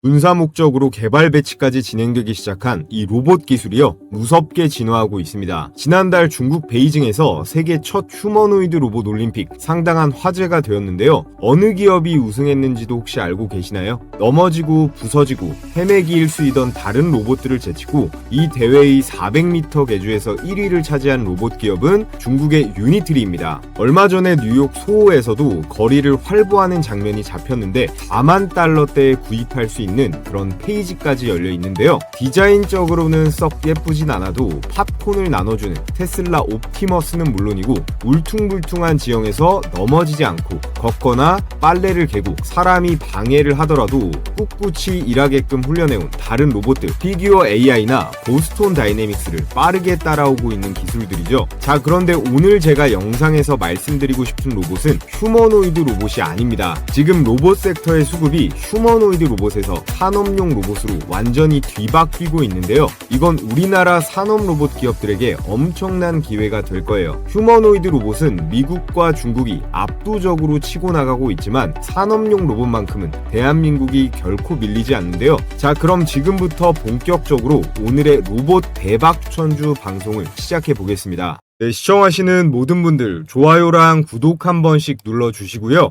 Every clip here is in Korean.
군사 목적으로 개발 배치까지 진행되기 시작한 이 로봇 기술이요, 무섭게 진화하고 있습니다. 지난달 중국 베이징에서 세계 첫 휴머노이드 로봇 올림픽, 상당한 화제가 되었는데요. 어느 기업이 우승했는지도 혹시 알고 계시나요? 넘어지고 부서지고 헤매기 일수이던 다른 로봇들을 제치고 이 대회의 400m 계주에서 1위를 차지한 로봇 기업은 중국의 유니트리입니다. 얼마 전에 뉴욕 소호에서도 거리를 활보하는 장면이 잡혔는데 4만 달러대에 구입할 수 있는 그런 페이지까지 열려 있는데요. 디자인적으로는 썩 예쁘진 않아도 팝콘을 나눠주는 테슬라 옵티머스는 물론이고, 울퉁불퉁한 지형에서 넘어지지 않고 걷거나 빨래를 개고 사람이 방해를 하더라도 꿋꿋이 일하게끔 훈련해온 다른 로봇들, 피규어 AI나 보스톤 다이내믹스를 빠르게 따라오고 있는 기술들이죠. 자, 그런데 오늘 제가 영상에서 말씀드리고 싶은 로봇은 휴머노이드 로봇이 아닙니다. 지금 로봇 섹터의 수급이 휴머노이드 로봇에서 산업용 로봇으로 완전히 뒤바뀌고 있는데요. 이건 우리나라 산업 로봇 기업들에게 엄청난 기회가 될 거예요. 휴머노이드 로봇은 미국과 중국이 압도적으로 치고 나가고 있지만 산업용 로봇만큼은 대한민국이 결코 밀리지 않는데요. 자, 그럼 지금부터 본격적으로 오늘의 로봇 대박 추천주 방송을 시작해 보겠습니다. 네, 시청하시는 모든 분들 좋아요랑 구독 한 번씩 눌러주시고요.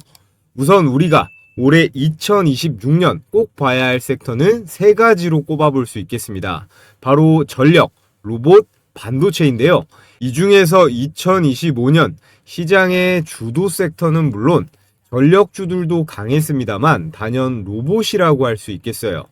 우선 우리가 올해 2026년 꼭 봐야 할 섹터는 세 가지로 꼽아볼 수 있겠습니다. 바로 전력, 로봇, 반도체인데요. 이 중에서 2025년 시장의 주도 섹터는 물론 전력주들도 강했습니다만 단연 로봇이라고 할 수 있겠어요.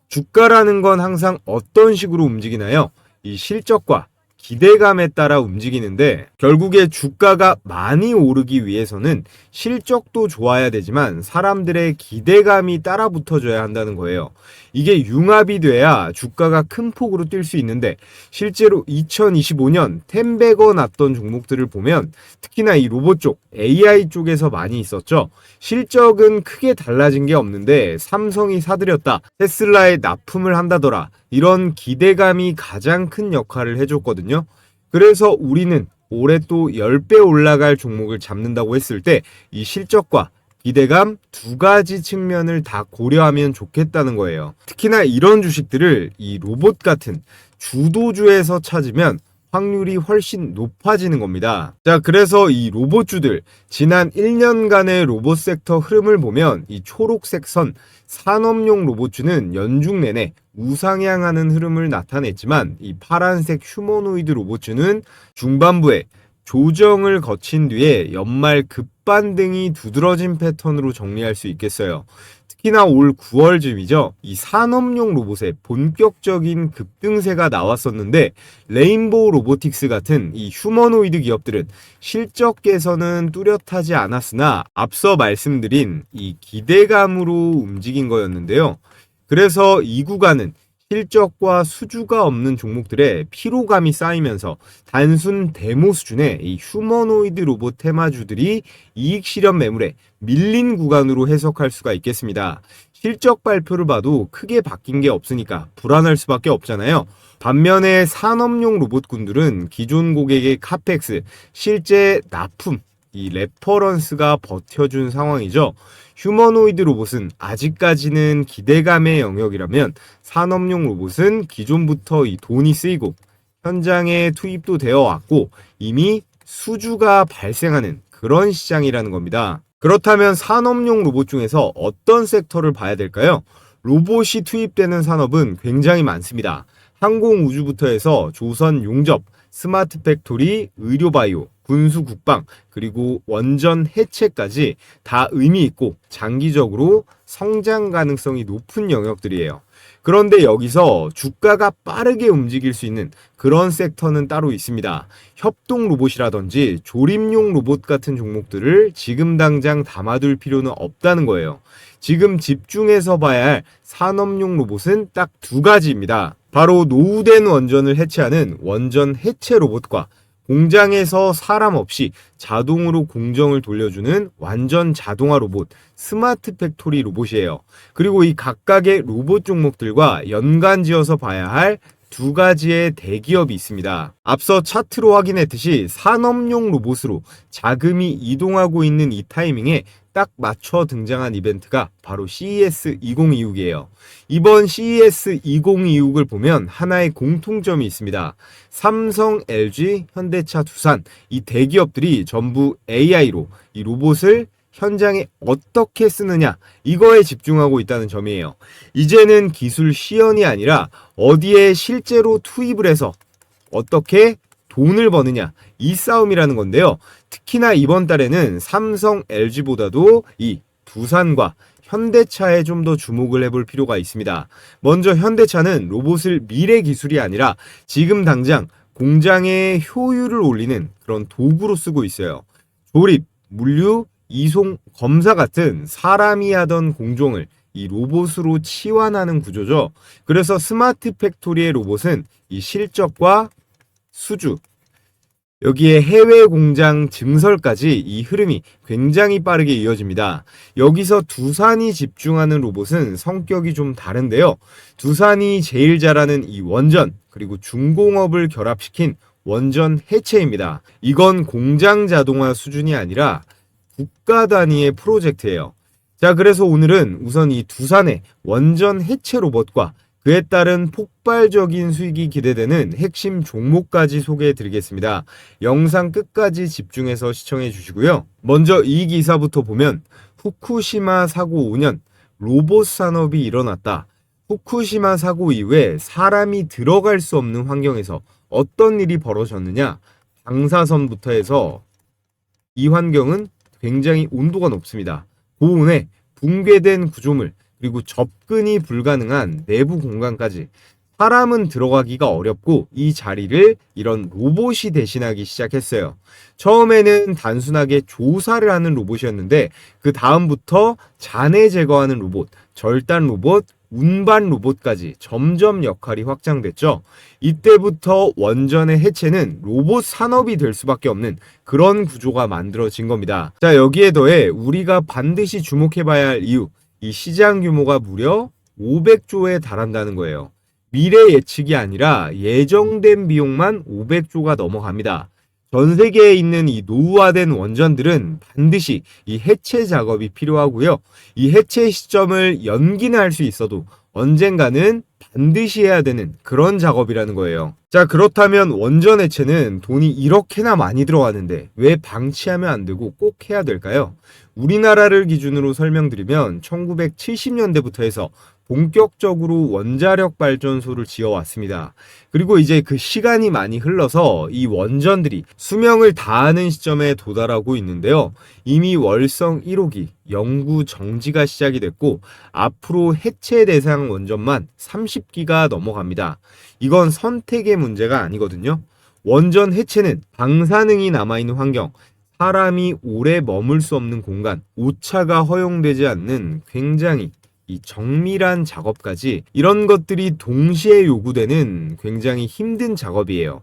주가라는 건 항상 어떤 식으로 움직이나요? 이 실적과 기대감에 따라 움직이는데, 결국에 주가가 많이 오르기 위해서는 실적도 좋아야 되지만 사람들의 기대감이 따라 붙어줘야 한다는 거예요. 이게 융합이 돼야 주가가 큰 폭으로 뛸 수 있는데, 실제로 2025년 텐베거 났던 종목들을 보면 특히나 이 로봇 쪽, AI 쪽에서 많이 있었죠. 실적은 크게 달라진 게 없는데 삼성이 사들였다, 테슬라에 납품을 한다더라, 이런 기대감이 가장 큰 역할을 해줬거든요. 그래서 우리는 올해 또 10배 올라갈 종목을 잡는다고 했을 때 이 실적과 기대감 두 가지 측면을 다 고려하면 좋겠다는 거예요. 특히나 이런 주식들을 이 로봇 같은 주도주에서 찾으면 확률이 훨씬 높아지는 겁니다. 자, 그래서 이 로봇주들, 지난 1년간의 로봇 섹터 흐름을 보면 이 초록색 선, 산업용 로봇주는 연중 내내 우상향하는 흐름을 나타냈지만, 이 파란색 휴머노이드 로봇주는 중반부에 조정을 거친 뒤에 연말 급반등이 두드러진 패턴으로 정리할 수 있겠어요. 특히나 올 9월쯤이죠. 이 산업용 로봇의 본격적인 급등세가 나왔었는데, 레인보우 로보틱스 같은 이 휴머노이드 기업들은 실적 개선은 뚜렷하지 않았으나 앞서 말씀드린 이 기대감으로 움직인 거였는데요. 그래서 이 구간은 실적과 수주가 없는 종목들의 피로감이 쌓이면서 단순 데모 수준의 이 휴머노이드 로봇 테마주들이 이익 실현 매물에 밀린 구간으로 해석할 수가 있겠습니다. 실적 발표를 봐도 크게 바뀐 게 없으니까 불안할 수밖에 없잖아요. 반면에 산업용 로봇군들은 기존 고객의 카펙스, 실제 납품, 이 레퍼런스가 버텨준 상황이죠. 휴머노이드 로봇은 아직까지는 기대감의 영역이라면 산업용 로봇은 기존부터 이 돈이 쓰이고 현장에 투입도 되어 왔고 이미 수주가 발생하는 그런 시장이라는 겁니다. 그렇다면 산업용 로봇 중에서 어떤 섹터를 봐야 될까요? 로봇이 투입되는 산업은 굉장히 많습니다. 항공우주부터 해서 조선 용접, 스마트 팩토리, 의료바이오, 군수 국방, 그리고 원전 해체까지 다 의미 있고 장기적으로 성장 가능성이 높은 영역들이에요. 그런데 여기서 주가가 빠르게 움직일 수 있는 그런 섹터는 따로 있습니다. 협동 로봇이라든지 조립용 로봇 같은 종목들을 지금 당장 담아둘 필요는 없다는 거예요. 지금 집중해서 봐야 할 산업용 로봇은 딱 두 가지입니다. 바로 노후된 원전을 해체하는 원전 해체 로봇과 공장에서 사람 없이 자동으로 공정을 돌려주는 완전 자동화 로봇, 스마트 팩토리 로봇이에요. 그리고 이 각각의 로봇 종목들과 연관지어서 봐야 할 두 가지의 대기업이 있습니다. 앞서 차트로 확인했듯이 산업용 로봇으로 자금이 이동하고 있는 이 타이밍에 딱 맞춰 등장한 이벤트가 바로 CES 2026이에요. 이번 CES 2026을 보면 하나의 공통점이 있습니다. 삼성, LG, 현대차, 두산 이 대기업들이 전부 AI로 이 로봇을 현장에 어떻게 쓰느냐 이거에 집중하고 있다는 점이에요. 이제는 기술 시연이 아니라 어디에 실제로 투입을 해서 어떻게 돈을 버느냐 이 싸움이라는 건데요. 특히나 이번 달에는 삼성, LG보다도 이 두산과 현대차에 좀 더 주목을 해볼 필요가 있습니다. 먼저 현대차는 로봇을 미래 기술이 아니라 지금 당장 공장의 효율을 올리는 그런 도구로 쓰고 있어요. 조립, 물류, 이송, 검사 같은 사람이 하던 공종을 이 로봇으로 치환하는 구조죠. 그래서 스마트 팩토리의 로봇은 이 실적과 수주, 여기에 해외 공장 증설까지 이 흐름이 굉장히 빠르게 이어집니다. 여기서 두산이 집중하는 로봇은 성격이 좀 다른데요. 두산이 제일 잘하는 이 원전, 그리고 중공업을 결합시킨 원전 해체입니다. 이건 공장 자동화 수준이 아니라 국가 단위의 프로젝트예요. 자, 그래서 오늘은 우선 이 두산의 원전 해체 로봇과 그에 따른 폭발적인 수익이 기대되는 핵심 종목까지 소개해 드리겠습니다. 영상 끝까지 집중해서 시청해 주시고요. 먼저 이 기사부터 보면 후쿠시마 사고 5년 로봇 산업이 일어났다. 후쿠시마 사고 이후에 사람이 들어갈 수 없는 환경에서 어떤 일이 벌어졌느냐? 방사선부터 해서 이 환경은 굉장히 온도가 높습니다. 고온에 붕괴된 구조물, 그리고 접근이 불가능한 내부 공간까지 사람은 들어가기가 어렵고 이 자리를 이런 로봇이 대신하기 시작했어요. 처음에는 단순하게 조사를 하는 로봇이었는데 그 다음부터 잔해 제거하는 로봇, 절단 로봇, 운반 로봇까지 점점 역할이 확장됐죠. 이때부터 원전의 해체는 로봇 산업이 될 수밖에 없는 그런 구조가 만들어진 겁니다. 자, 여기에 더해 우리가 반드시 주목해봐야 할 이유, 이 시장 규모가 무려 500조에 달한다는 거예요. 미래 예측이 아니라 예정된 비용만 500조가 넘어갑니다. 전 세계에 있는 이 노후화된 원전들은 반드시 이 해체 작업이 필요하고요. 이 해체 시점을 연기는 할 수 있어도 언젠가는 반드시 해야 되는 그런 작업이라는 거예요. 자, 그렇다면 원전 해체는 돈이 이렇게나 많이 들어가는데 왜 방치하면 안 되고 꼭 해야 될까요? 우리나라를 기준으로 설명드리면 1970년대부터 해서 본격적으로 원자력 발전소를 지어왔습니다. 그리고 이제 그 시간이 많이 흘러서 이 원전들이 수명을 다하는 시점에 도달하고 있는데요. 이미 월성 1호기 연구 정지가 시작이 됐고 앞으로 해체 대상 원전만 30기가 넘어갑니다. 이건 선택의 문제가 아니거든요. 원전 해체는 방사능이 남아있는 환경, 사람이 오래 머물 수 없는 공간, 오차가 허용되지 않는 굉장히 이 정밀한 작업까지 이런 것들이 동시에 요구되는 굉장히 힘든 작업이에요.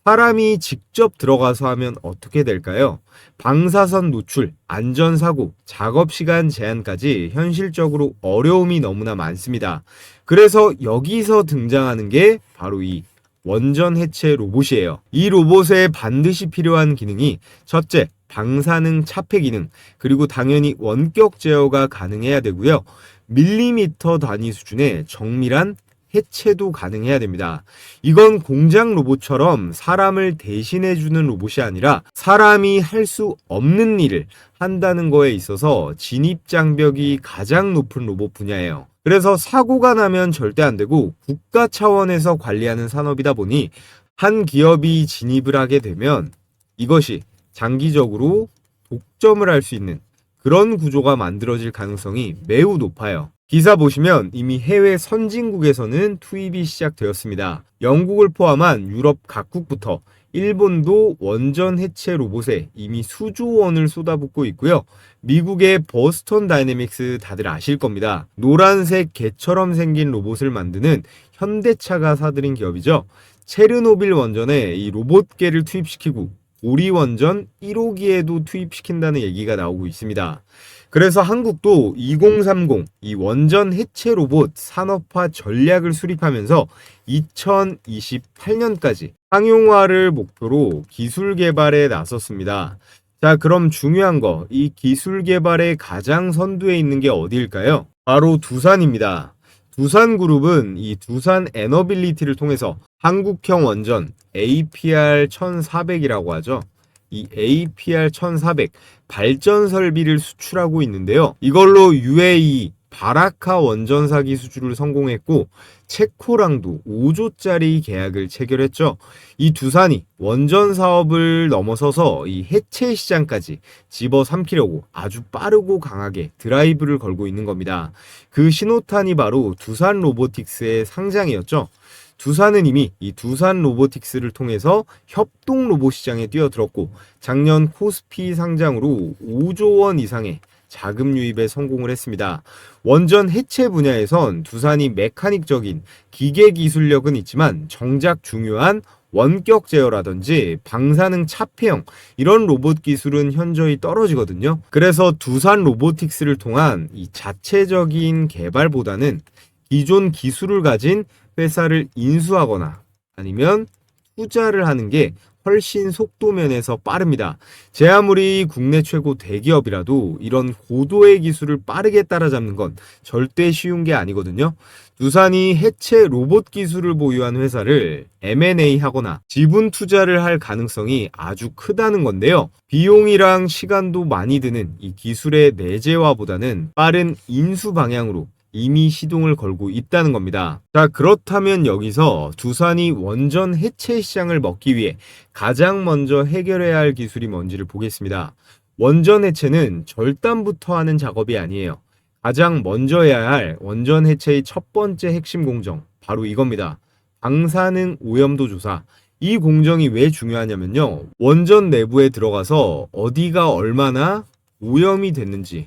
사람이 직접 들어가서 하면 어떻게 될까요? 방사선 노출, 안전사고, 작업시간 제한까지 현실적으로 어려움이 너무나 많습니다. 그래서 여기서 등장하는 게 바로 이 원전 해체 로봇이에요. 이 로봇에 반드시 필요한 기능이 첫째, 방사능 차폐 기능, 그리고 당연히 원격 제어가 가능해야 되고요. 밀리미터 단위 수준의 정밀한 해체도 가능해야 됩니다. 이건 공장 로봇처럼 사람을 대신해주는 로봇이 아니라 사람이 할 수 없는 일을 한다는 거에 있어서 진입장벽이 가장 높은 로봇 분야예요. 그래서 사고가 나면 절대 안 되고 국가 차원에서 관리하는 산업이다 보니 한 기업이 진입을 하게 되면 이것이 장기적으로 독점을 할 수 있는 그런 구조가 만들어질 가능성이 매우 높아요. 기사 보시면 이미 해외 선진국에서는 투입이 시작되었습니다. 영국을 포함한 유럽 각국부터 일본도 원전 해체 로봇에 이미 수조 원을 쏟아붓고 있고요. 미국의 버스턴 다이내믹스 다들 아실 겁니다. 노란색 개처럼 생긴 로봇을 만드는 현대차가 사들인 기업이죠. 체르노빌 원전에 이 로봇계를 투입시키고 고리 원전 1호기에도 투입시킨다는 얘기가 나오고 있습니다. 그래서 한국도 2030 이 원전 해체 로봇 산업화 전략을 수립하면서 2028년까지 상용화를 목표로 기술 개발에 나섰습니다. 자, 그럼 중요한 거, 이 기술 개발의 가장 선두에 있는 게 어디일까요? 바로 두산입니다. 두산그룹은 이 두산 에너빌리티를 통해서 한국형 원전 APR 1400이라고 하죠. 이 APR 1400 발전 설비를 수출하고 있는데요. 이걸로 UAE 바라카 원전사 기수주를 성공했고 체코랑도 5조짜리 계약을 체결했죠. 이 두산이 원전 사업을 넘어서서 이 해체 시장까지 집어삼키려고 아주 빠르고 강하게 드라이브를 걸고 있는 겁니다. 그 신호탄이 바로 두산 로보틱스의 상장이었죠. 두산은 이미 이 두산 로보틱스를 통해서 협동 로봇 시장에 뛰어들었고 작년 코스피 상장으로 5조 원 이상의 자금 유입에 성공을 했습니다. 원전 해체 분야에선 두산이 메카닉적인 기계 기술력은 있지만 정작 중요한 원격 제어라든지 방사능 차폐형 이런 로봇 기술은 현저히 떨어지거든요. 그래서 두산 로보틱스를 통한 이 자체적인 개발보다는 기존 기술을 가진 회사를 인수하거나 아니면 투자를 하는 게 훨씬 속도 면에서 빠릅니다. 제 아무리 국내 최고 대기업이라도 이런 고도의 기술을 빠르게 따라잡는 건 절대 쉬운 게 아니거든요. 두산이 해체 로봇 기술을 보유한 회사를 M&A 하거나 지분 투자를 할 가능성이 아주 크다는 건데요. 비용이랑 시간도 많이 드는 이 기술의 내재화보다는 빠른 인수 방향으로 이미 시동을 걸고 있다는 겁니다. 자, 그렇다면 여기서 두산이 원전 해체 시장을 먹기 위해 가장 먼저 해결해야 할 기술이 뭔지를 보겠습니다. 원전 해체는 절단부터 하는 작업이 아니에요. 가장 먼저 해야 할 원전 해체의 첫 번째 핵심 공정, 바로 이겁니다. 방사능 오염도 조사. 이 공정이 왜 중요하냐면요. 원전 내부에 들어가서 어디가 얼마나 오염이 됐는지,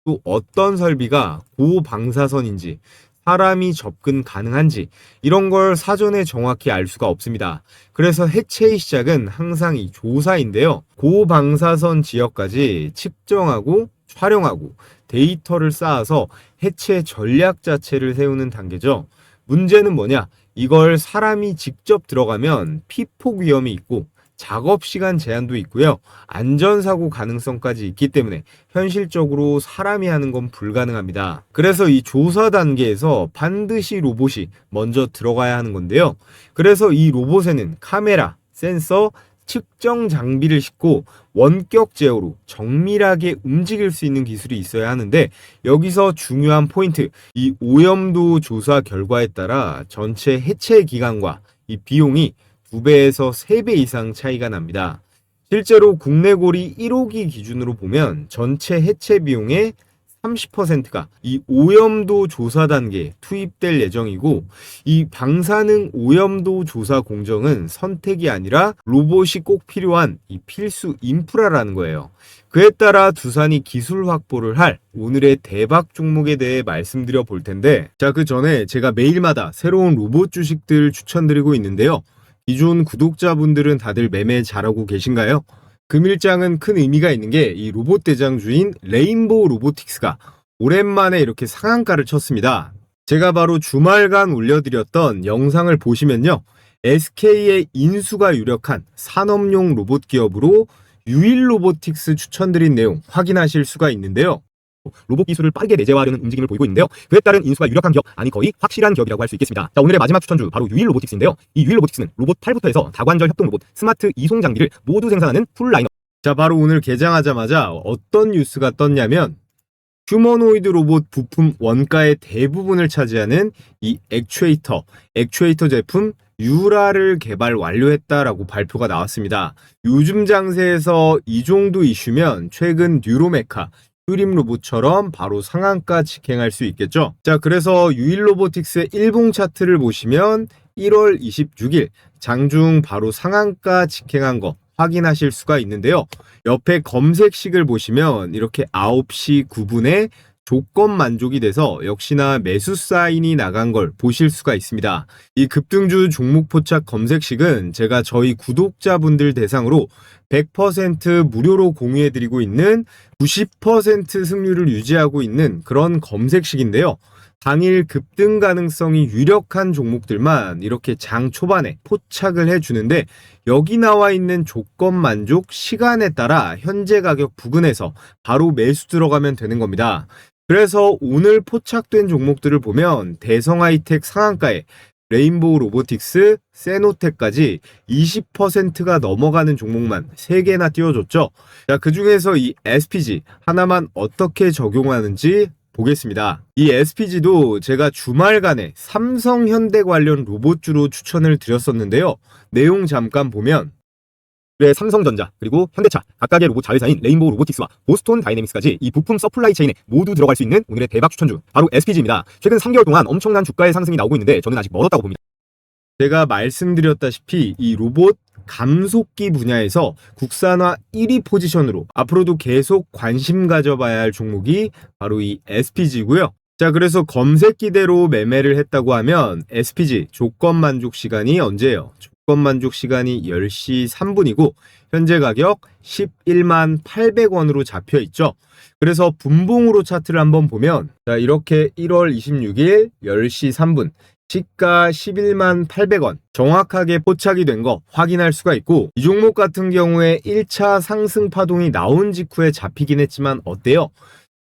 또 어떤 설비가 고방사선인지, 사람이 접근 가능한지 이런 걸 사전에 정확히 알 수가 없습니다. 그래서 해체의 시작은 항상 이 조사인데요. 고방사선 지역까지 측정하고 촬영하고 데이터를 쌓아서 해체 전략 자체를 세우는 단계죠. 문제는 뭐냐? 이걸 사람이 직접 들어가면 피폭 위험이 있고 작업 시간 제한도 있고요. 안전사고 가능성까지 있기 때문에 현실적으로 사람이 하는 건 불가능합니다. 그래서 이 조사 단계에서 반드시 로봇이 먼저 들어가야 하는 건데요. 그래서 이 로봇에는 카메라, 센서, 측정 장비를 싣고 원격 제어로 정밀하게 움직일 수 있는 기술이 있어야 하는데 여기서 중요한 포인트, 이 오염도 조사 결과에 따라 전체 해체 기간과 이 비용이 2배에서 3배 이상 차이가 납니다. 실제로 국내 고리 1호기 기준으로 보면 전체 해체 비용의 30%가 이 오염도 조사 단계에 투입될 예정이고 이 방사능 오염도 조사 공정은 선택이 아니라 로봇이 꼭 필요한 이 필수 인프라라는 거예요. 그에 따라 두산이 기술 확보를 할 오늘의 대박 종목에 대해 말씀드려 볼 텐데 자, 그 전에 제가 매일마다 새로운 로봇 주식들 추천드리고 있는데요. 기존 구독자분들은 다들 매매 잘하고 계신가요? 금일장은 큰 의미가 있는 게 이 로봇 대장주인 레인보우 로보틱스가 오랜만에 이렇게 상한가를 쳤습니다. 제가 바로 주말간 올려드렸던 영상을 보시면요. SK의 인수가 유력한 산업용 로봇 기업으로 유일 로보틱스 추천드린 내용 확인하실 수가 있는데요. 로봇 기술을 빠르게 내재화하려는 움직임을 보이고 있는데요. 그에 따른 인수가 유력한 기업, 아니 거의 확실한 기업이라고 할 수 있겠습니다. 자, 오늘의 마지막 추천주 바로 유일 로보틱스인데요. 이 유일 로보틱스는 로봇 8부터 해서 다관절 협동 로봇, 스마트 이송 장비를 모두 생산하는 풀 라인업. 자, 바로 오늘 개장하자마자 어떤 뉴스가 떴냐면 휴머노이드 로봇 부품 원가의 대부분을 차지하는 이 액추에이터 제품 유라를 개발 완료했다라고 발표가 나왔습니다. 요즘 장세에서 이 정도 이슈면 최근 뉴로메카 큐림 로봇처럼 바로 상한가 직행할 수 있겠죠. 자, 그래서 유일 로보틱스의 일봉 차트를 보시면 1월 26일 장중 바로 상한가 직행한 거 확인하실 수가 있는데요. 옆에 검색식을 보시면 이렇게 9시 9분에 조건 만족이 돼서 역시나 매수 사인이 나간 걸 보실 수가 있습니다. 이 급등주 종목 포착 검색식은 제가 저희 구독자분들 대상으로 100% 무료로 공유해드리고 있는 90% 승률을 유지하고 있는 그런 검색식인데요. 당일 급등 가능성이 유력한 종목들만 이렇게 장 초반에 포착을 해주는데, 여기 나와 있는 조건 만족 시간에 따라 현재 가격 부근에서 바로 매수 들어가면 되는 겁니다. 그래서 오늘 포착된 종목들을 보면 대성하이텍 상한가에 레인보우 로보틱스, 세노텍까지 20%가 넘어가는 종목만 3개나 띄워줬죠. 자, 그 중에서 이 SPG 하나만 어떻게 적용하는지 보겠습니다. 이 SPG도 제가 주말간에 삼성 현대 관련 로봇주로 추천을 드렸었는데요. 내용 잠깐 보면, 네, 삼성전자 그리고 현대차 각각의 로봇 자회사인 레인보우 로보틱스와 보스톤 다이내믹스까지 이 부품 서플라이 체인에 모두 들어갈 수 있는 오늘의 대박 추천주 바로 SPG입니다. 최근 3개월 동안 엄청난 주가의 상승이 나오고 있는데 저는 아직 멀었다고 봅니다. 제가 말씀드렸다시피 이 로봇 감속기 분야에서 국산화 1위 포지션으로 앞으로도 계속 관심 가져봐야 할 종목이 바로 이 SPG고요. 자, 그래서 검색기대로 매매를 했다고 하면 SPG 조건 만족 시간이 언제예요? 조건 만족 시간이 10시 3분이고 현재 가격 11만 800원으로 잡혀 있죠. 그래서 분봉으로 차트를 한번 보면, 자, 이렇게 1월 26일 10시 3분 시가 11만 800원 정확하게 포착이 된 거 확인할 수가 있고, 이 종목 같은 경우에 1차 상승 파동이 나온 직후에 잡히긴 했지만 어때요?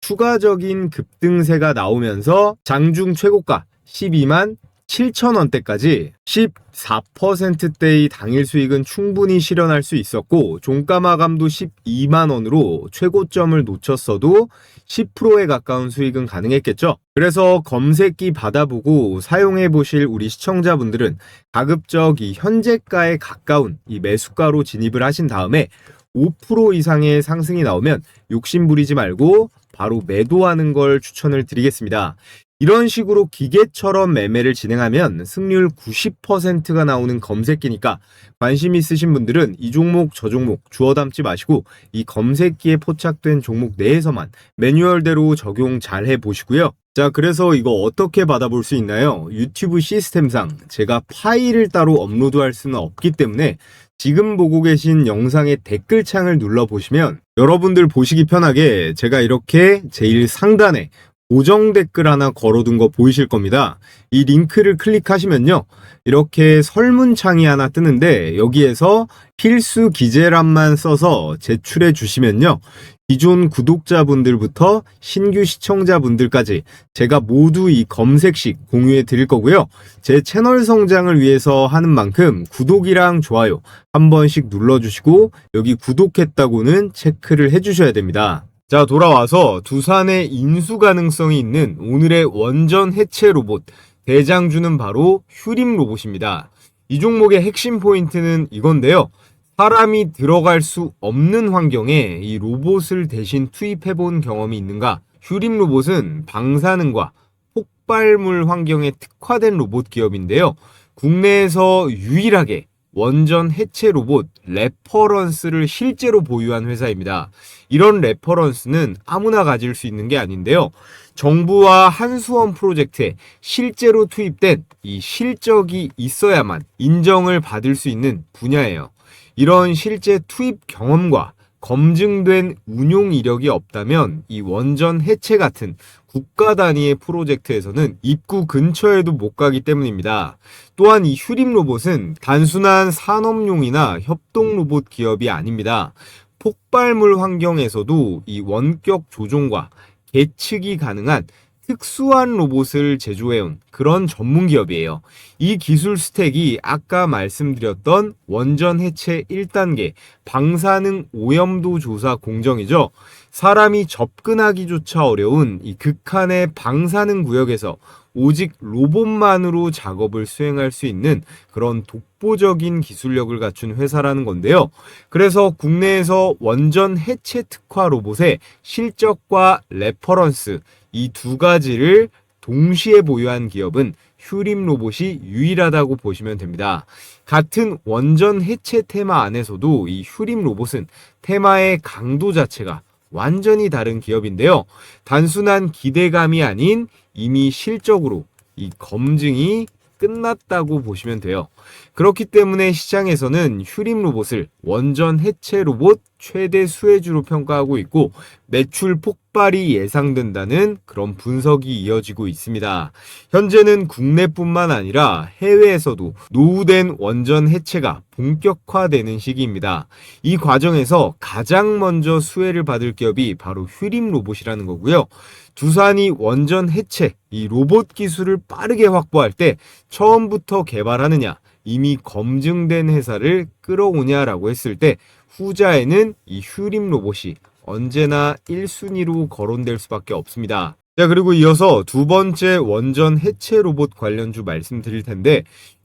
추가적인 급등세가 나오면서 장중 최고가 12만 7천원대까지 14%대의 당일 수익은 충분히 실현할 수 있었고, 종가 마감도 12만원으로 최고점을 놓쳤어도 10%에 가까운 수익은 가능했겠죠. 그래서 검색기 받아보고 사용해 보실 우리 시청자분들은 가급적 이 현재가에 가까운 이 매수가로 진입을 하신 다음에 5% 이상의 상승이 나오면 욕심 부리지 말고 바로 매도하는 걸 추천을 드리겠습니다. 이런 식으로 기계처럼 매매를 진행하면 승률 90%가 나오는 검색기니까 관심 있으신 분들은 이 종목 저 종목 주워 담지 마시고 이 검색기에 포착된 종목 내에서만 매뉴얼대로 적용 잘 해보시고요. 자, 그래서 이거 어떻게 받아볼 수 있나요? 유튜브 시스템상 제가 파일을 따로 업로드할 수는 없기 때문에 지금 보고 계신 영상의 댓글창을 눌러보시면 여러분들 보시기 편하게 제가 이렇게 제일 상단에 고정 댓글 하나 걸어둔 거 보이실 겁니다. 이 링크를 클릭하시면요, 이렇게 설문창이 하나 뜨는데 여기에서 필수 기재란만 써서 제출해 주시면요, 기존 구독자분들부터 신규 시청자분들까지 제가 모두 이 검색식 공유해 드릴 거고요. 제 채널 성장을 위해서 하는 만큼 구독이랑 좋아요 한 번씩 눌러주시고 여기 구독했다고는 체크를 해주셔야 됩니다. 자, 돌아와서 두산의 인수 가능성이 있는 오늘의 원전 해체 로봇 대장주는 바로 휴림 로봇입니다. 이 종목의 핵심 포인트는 이건데요. 사람이 들어갈 수 없는 환경에 이 로봇을 대신 투입해 본 경험이 있는가? 휴림 로봇은 방사능과 폭발물 환경에 특화된 로봇 기업인데요. 국내에서 유일하게 원전 해체 로봇 레퍼런스를 실제로 보유한 회사입니다. 이런 레퍼런스는 아무나 가질 수 있는 게 아닌데요. 정부와 한수원 프로젝트에 실제로 투입된 이 실적이 있어야만 인정을 받을 수 있는 분야예요. 이런 실제 투입 경험과 검증된 운용 이력이 없다면 이 원전 해체 같은 국가 단위의 프로젝트에서는 입구 근처에도 못 가기 때문입니다. 또한 이 휴림 로봇은 단순한 산업용이나 협동 로봇 기업이 아닙니다. 폭발물 환경에서도 이 원격 조종과 계측이 가능한 특수한 로봇을 제조해온 그런 전문 기업이에요. 이 기술 스택이 아까 말씀드렸던 원전 해체 1단계 방사능 오염도 조사 공정이죠. 사람이 접근하기조차 어려운 이 극한의 방사능 구역에서 오직 로봇만으로 작업을 수행할 수 있는 그런 독보적인 기술력을 갖춘 회사라는 건데요. 그래서 국내에서 원전 해체 특화 로봇의 실적과 레퍼런스 이 두 가지를 동시에 보유한 기업은 휴림 로봇이 유일하다고 보시면 됩니다. 같은 원전 해체 테마 안에서도 이 휴림 로봇은 테마의 강도 자체가 완전히 다른 기업인데요. 단순한 기대감이 아닌 이미 실적으로 이 검증이 끝났다고 보시면 돼요. 그렇기 때문에 시장에서는 휴림 로봇을 원전 해체 로봇 최대 수혜주로 평가하고 있고 매출 폭발이 예상된다는 그런 분석이 이어지고 있습니다. 현재는 국내뿐만 아니라 해외에서도 노후된 원전 해체가 본격화되는 시기입니다. 이 과정에서 가장 먼저 수혜를 받을 기업이 바로 휴림 로봇이라는 거고요. 두산이 원전 해체, 이 로봇 기술을 빠르게 확보할 때 처음부터 개발하느냐, 이미 검증된 회사를 끌어오냐라고 했을 때 후자에는 이 휴림 로봇이 언제나 1순위로 거론될 수밖에 없습니다. 자, 그리고 이어서 두 번째 원전 해체 로봇 관련주 말씀드릴 텐데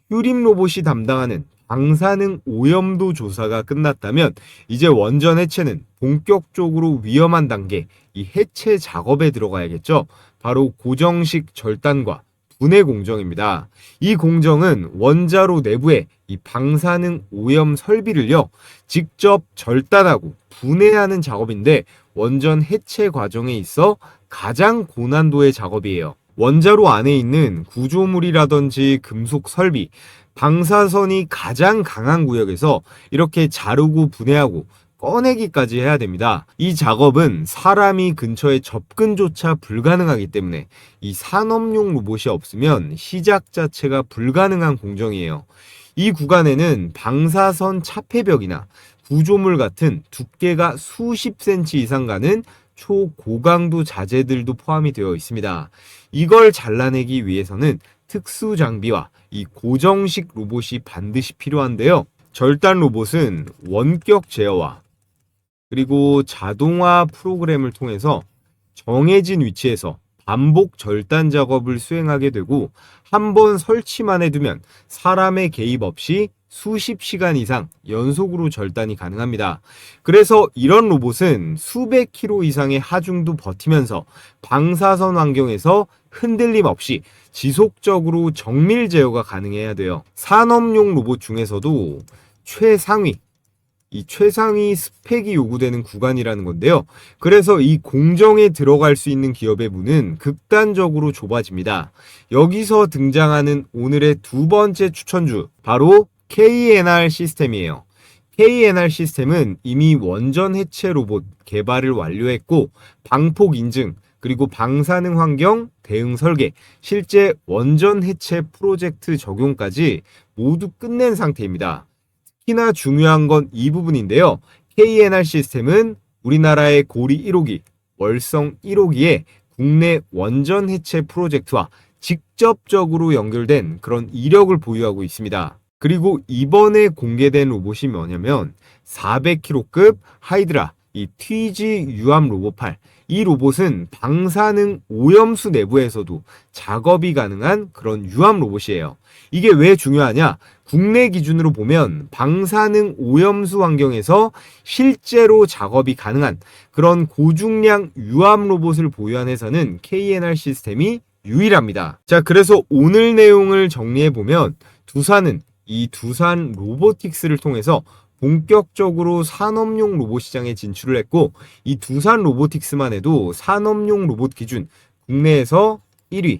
휴림 로봇이 담당하는 방사능 오염도 조사가 끝났다면 이제 원전 해체는 본격적으로 위험한 단계, 이 해체 작업에 들어가야겠죠. 바로 고정식 절단과 분해 공정입니다. 이 공정은 원자로 내부에 이 방사능 오염 설비를요, 직접 절단하고 분해하는 작업인데 원전 해체 과정에 있어 가장 고난도의 작업이에요. 원자로 안에 있는 구조물이라든지 금속 설비, 방사선이 가장 강한 구역에서 이렇게 자르고 분해하고 꺼내기까지 해야 됩니다. 이 작업은 사람이 근처에 접근조차 불가능하기 때문에 이 산업용 로봇이 없으면 시작 자체가 불가능한 공정이에요. 이 구간에는 방사선 차폐벽이나 구조물 같은 두께가 수십 센치 이상 가는 초고강도 자재들도 포함이 되어 있습니다. 이걸 잘라내기 위해서는 특수 장비와 이 고정식 로봇이 반드시 필요한데요. 절단 로봇은 원격 제어와 그리고 자동화 프로그램을 통해서 정해진 위치에서 반복 절단 작업을 수행하게 되고 한 번 설치만 해두면 사람의 개입 없이 수십 시간 이상 연속으로 절단이 가능합니다. 그래서 이런 로봇은 수백 킬로 이상의 하중도 버티면서 방사선 환경에서 흔들림 없이 지속적으로 정밀 제어가 가능해야 돼요. 산업용 로봇 중에서도 이 최상위 스펙이 요구되는 구간이라는 건데요. 그래서 이 공정에 들어갈 수 있는 기업의 문은 극단적으로 좁아집니다. 여기서 등장하는 오늘의 두 번째 추천주, 바로 KNR 시스템이에요. KNR 시스템은 이미 원전 해체 로봇 개발을 완료했고 방폭 인증, 그리고 방사능 환경 대응 설계, 실제 원전 해체 프로젝트 적용까지 모두 끝낸 상태입니다. 특히나 중요한 건 이 부분인데요. KNR 시스템은 우리나라의 고리 1호기, 월성 1호기에 국내 원전 해체 프로젝트와 직접적으로 연결된 그런 이력을 보유하고 있습니다. 그리고 이번에 공개된 로봇이 뭐냐면 400kg급 하이드라, 이 TG 유암 로봇8. 이 로봇은 방사능 오염수 내부에서도 작업이 가능한 그런 유암 로봇이에요. 이게 왜 중요하냐? 국내 기준으로 보면 방사능 오염수 환경에서 실제로 작업이 가능한 그런 고중량 유암 로봇을 보유한 회사는 KNR 시스템이 유일합니다. 자, 그래서 오늘 내용을 정리해보면 두산은 이 두산 로보틱스를 통해서 본격적으로 산업용 로봇 시장에 진출을 했고 이 두산 로보틱스만 해도 산업용 로봇 기준 국내에서 1위,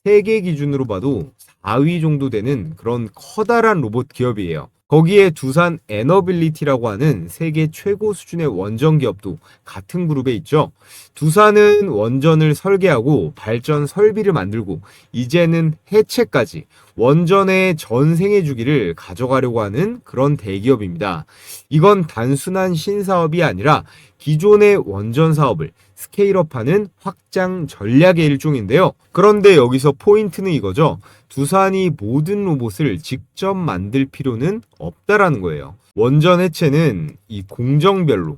세계 기준으로 봐도 4위 정도 되는 그런 커다란 로봇 기업이에요. 거기에 두산 에너빌리티라고 하는 세계 최고 수준의 원전 기업도 같은 그룹에 있죠. 두산은 원전을 설계하고 발전 설비를 만들고 이제는 해체까지 원전의 전 생애 주기를 가져가려고 하는 그런 대기업입니다. 이건 단순한 신사업이 아니라 기존의 원전 사업을 스케일업하는 확장 전략의 일종인데요. 그런데 여기서 포인트는 이거죠. 두산이 모든 로봇을 직접 만들 필요는 없다라는 거예요. 원전 해체는 이 공정별로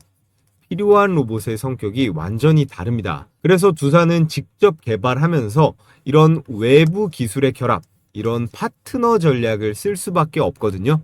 필요한 로봇의 성격이 완전히 다릅니다. 그래서 두산은 직접 개발하면서 이런 외부 기술의 결합, 이런 파트너 전략을 쓸 수밖에 없거든요.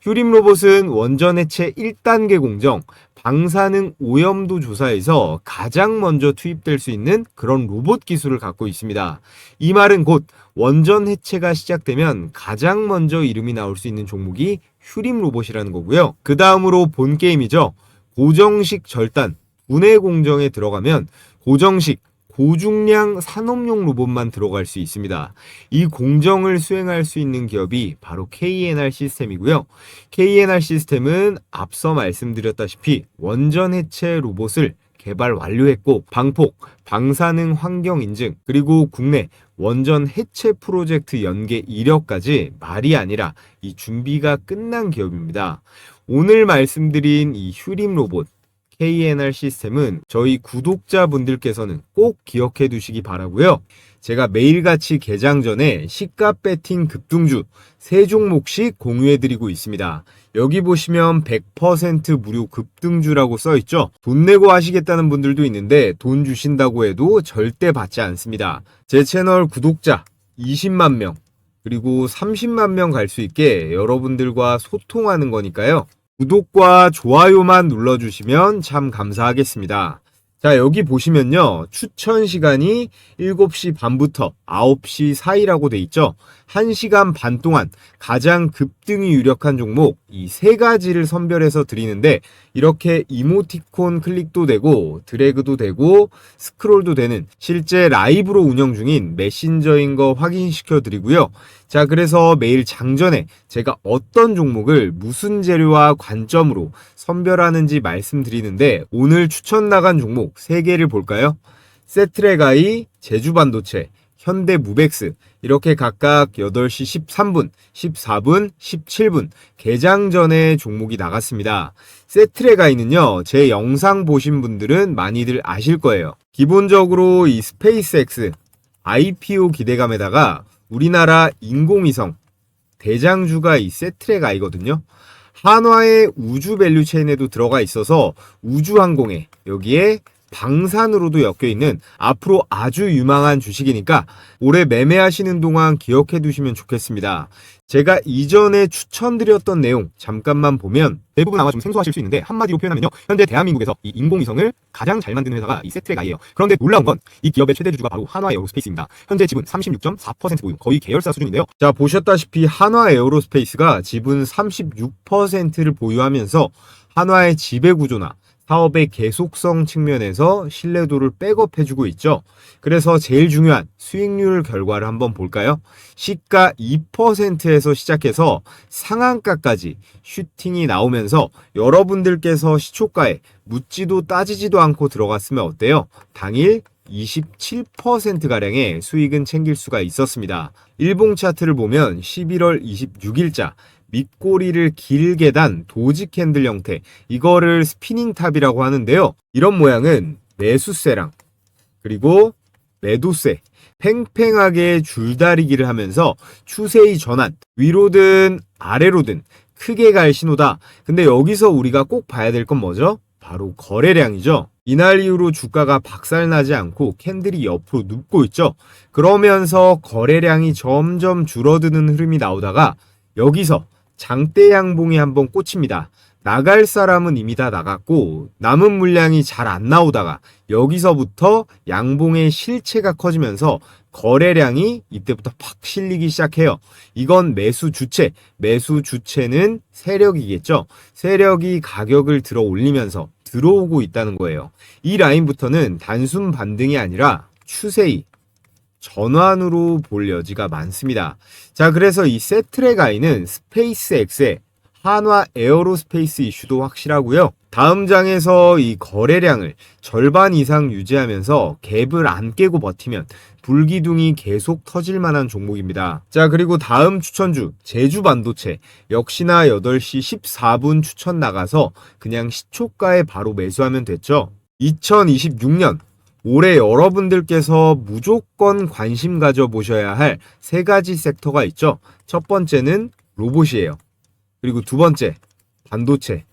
휴림 로봇은 원전 해체 1단계 공정, 방사능 오염도 조사에서 가장 먼저 투입될 수 있는 그런 로봇 기술을 갖고 있습니다. 이 말은 곧 원전 해체가 시작되면 가장 먼저 이름이 나올 수 있는 종목이 휴림 로봇이라는 거고요. 그 다음으로 본 게임이죠. 고정식 절단, 분해 공정에 들어가면 고정식, 고중량 산업용 로봇만 들어갈 수 있습니다. 이 공정을 수행할 수 있는 기업이 바로 KNR 시스템이고요. KNR 시스템은 앞서 말씀드렸다시피 원전 해체 로봇을 개발 완료했고 방폭, 방사능 환경 인증, 그리고 국내 원전 해체 프로젝트 연계 이력까지 말이 아니라 이 준비가 끝난 기업입니다. 오늘 말씀드린 이 휴림 로봇 KNR 시스템은 저희 구독자분들께서는 꼭 기억해 두시기 바라고요. 제가 매일같이 개장 전에 시가 배팅 급등주 3종목씩 공유해드리고 있습니다. 여기 보시면 100% 무료 급등주라고 써있죠. 돈 내고 하시겠다는 분들도 있는데 돈 주신다고 해도 절대 받지 않습니다. 제 채널 구독자 20만 명 그리고 30만 명 갈 수 있게 여러분들과 소통하는 거니까요. 구독과 좋아요만 눌러주시면 참 감사하겠습니다. 자, 여기 보시면요. 추천 시간이 7시 반부터 9시 사이라고 돼 있죠. 1시간 반 동안 가장 급등이 유력한 종목 이 3가지를 선별해서 드리는데 이렇게 이모티콘 클릭도 되고 드래그도 되고 스크롤도 되는 실제 라이브로 운영 중인 메신저인 거 확인시켜 드리고요. 자, 그래서 매일 장전에 제가 어떤 종목을 무슨 재료와 관점으로 선별하는지 말씀드리는데 오늘 추천 나간 종목 3개를 볼까요? 세트레가이, 제주반도체, 현대무벡스 이렇게 각각 8시 13분, 14분, 17분 개장 전에 종목이 나갔습니다. 세트레가이는요. 제 영상 보신 분들은 많이들 아실 거예요. 기본적으로 이 스페이스X IPO 기대감에다가 우리나라 인공위성 대장주가 이 세트레가이거든요. 한화의 우주 밸류체인에도 들어가 있어서 우주항공에 여기에 방산으로도 엮여있는 앞으로 아주 유망한 주식이니까 올해 매매하시는 동안 기억해 두시면 좋겠습니다. 제가 이전에 추천드렸던 내용 잠깐만 보면 대부분 아마 좀 생소하실 수 있는데 한마디로 표현하면요. 현재 대한민국에서 이 인공위성을 가장 잘 만드는 회사가 이 세트레가이에요. 그런데 놀라운 건 이 기업의 최대주주가 바로 한화에어로스페이스입니다. 현재 지분 36.4% 보유, 거의 계열사 수준인데요. 자, 보셨다시피 한화에어로스페이스가 지분 36%를 보유하면서 한화의 지배구조나 사업의 계속성 측면에서 신뢰도를 백업해주고 있죠. 그래서 제일 중요한 수익률 결과를 한번 볼까요? 시가 2%에서 시작해서 상한가까지 슈팅이 나오면서 여러분들께서 시초가에 묻지도 따지지도 않고 들어갔으면 어때요? 당일 27%가량의 수익은 챙길 수가 있었습니다. 일봉 차트를 보면 11월 26일자 밑꼬리를 길게 단 도지 캔들 형태, 이거를 스피닝 탑이라고 하는데요. 이런 모양은 매수세랑 그리고 매도세 팽팽하게 줄다리기를 하면서 추세의 전환, 위로든 아래로든 크게 갈 신호다. 근데 여기서 우리가 꼭 봐야 될 건 뭐죠? 바로 거래량이죠. 이날 이후로 주가가 박살나지 않고 캔들이 옆으로 눕고 있죠. 그러면서 거래량이 점점 줄어드는 흐름이 나오다가 여기서 장대 양봉이 한번 꽂힙니다. 나갈 사람은 이미 다 나갔고 남은 물량이 잘 안 나오다가 여기서부터 양봉의 실체가 커지면서 거래량이 이때부터 팍 실리기 시작해요. 이건 매수 주체는 세력이겠죠. 세력이 가격을 들어 올리면서 들어오고 있다는 거예요. 이 라인부터는 단순 반등이 아니라 추세의 전환으로 볼 여지가 많습니다. 자, 그래서 이 세트레가이는 스페이스X의 한화 에어로스페이스 이슈도 확실하고요. 다음 장에서 이 거래량을 절반 이상 유지하면서 갭을 안 깨고 버티면 불기둥이 계속 터질 만한 종목입니다. 자, 그리고 다음 추천주 제주반도체 역시나 8시 14분 추천 나가서 그냥 시초가에 바로 매수하면 됐죠. 2026년 올해 여러분들께서 무조건 관심 가져보셔야 할 3가지 섹터가 있죠. 첫 번째는 로봇이에요. 그리고 두 번째 반도체,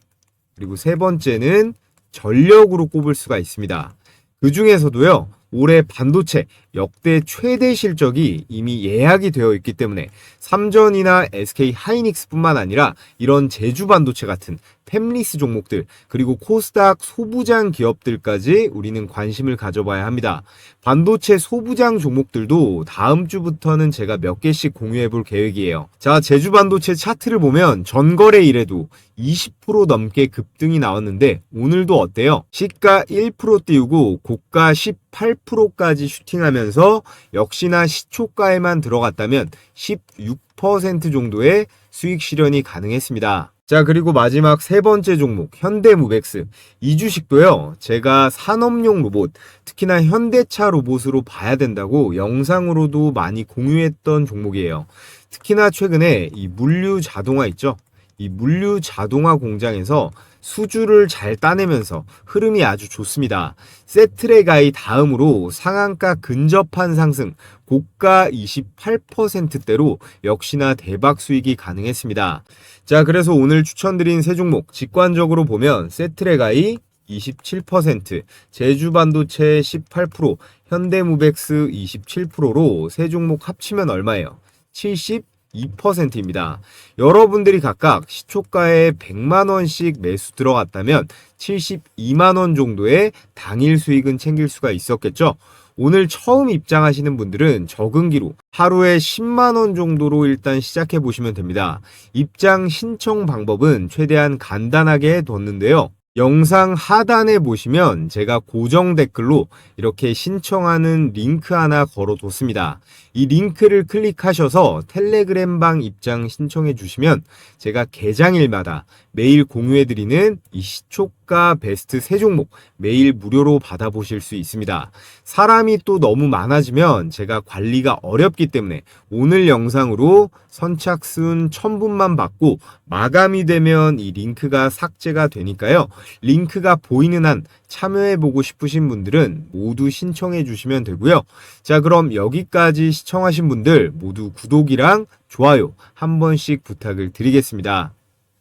그리고 세 번째는 전력으로 꼽을 수가 있습니다. 그 중에서도요, 올해 반도체 역대 최대 실적이 이미 예약이 되어 있기 때문에 삼전이나 SK 하이닉스뿐만 아니라 이런 제주 반도체 같은 팹리스 종목들, 그리고 코스닥 소부장 기업들까지 우리는 관심을 가져봐야 합니다. 반도체 소부장 종목들도 다음 주부터는 제가 몇 개씩 공유해 볼 계획이에요. 자, 제주 반도체 차트를 보면 전거래 일에도 20% 넘게 급등이 나왔는데 오늘도 어때요? 시가 1% 띄우고 고가 28%까지 슈팅하면서 역시나 시초가에만 들어갔다면 16% 정도의 수익 실현이 가능했습니다. 자, 그리고 마지막 세 번째 종목 현대무벡스. 이 주식도요, 제가 산업용 로봇, 특히나 현대차 로봇으로 봐야 된다고 영상으로도 많이 공유했던 종목이에요. 특히나 최근에 이 물류 자동화 있죠? 이 물류 자동화 공장에서 수주를 잘 따내면서 흐름이 아주 좋습니다. 세트레가이 다음으로 상한가 근접한 상승, 고가 28%대로 역시나 대박 수익이 가능했습니다. 자, 그래서 오늘 추천드린 세 종목 직관적으로 보면 세트레가이 27%, 제주반도체 18%, 현대무벡스 27%로 세 종목 합치면 얼마예요? 72%입니다. 여러분들이 각각 시초가에 100만원씩 매수 들어갔다면 72만원 정도의 당일 수익은 챙길 수가 있었겠죠? 오늘 처음 입장하시는 분들은 적응기로 하루에 10만원 정도로 일단 시작해 보시면 됩니다. 입장 신청 방법은 최대한 간단하게 뒀는데요. 영상 하단에 보시면 제가 고정 댓글로 이렇게 신청하는 링크 하나 걸어뒀습니다. 이 링크를 클릭하셔서 텔레그램방 입장 신청해 주시면 제가 개장일마다 매일 공유해드리는 이 시초가 베스트 세 종목 매일 무료로 받아보실 수 있습니다. 사람이 또 너무 많아지면 제가 관리가 어렵기 때문에 오늘 영상으로 선착순 1000분만 받고 마감이 되면 이 링크가 삭제가 되니까요. 링크가 보이는 한 참여해보고 싶으신 분들은 모두 신청해 주시면 되고요. 자, 그럼 여기까지 시청하신 분들 모두 구독이랑 좋아요 한 번씩 부탁을 드리겠습니다.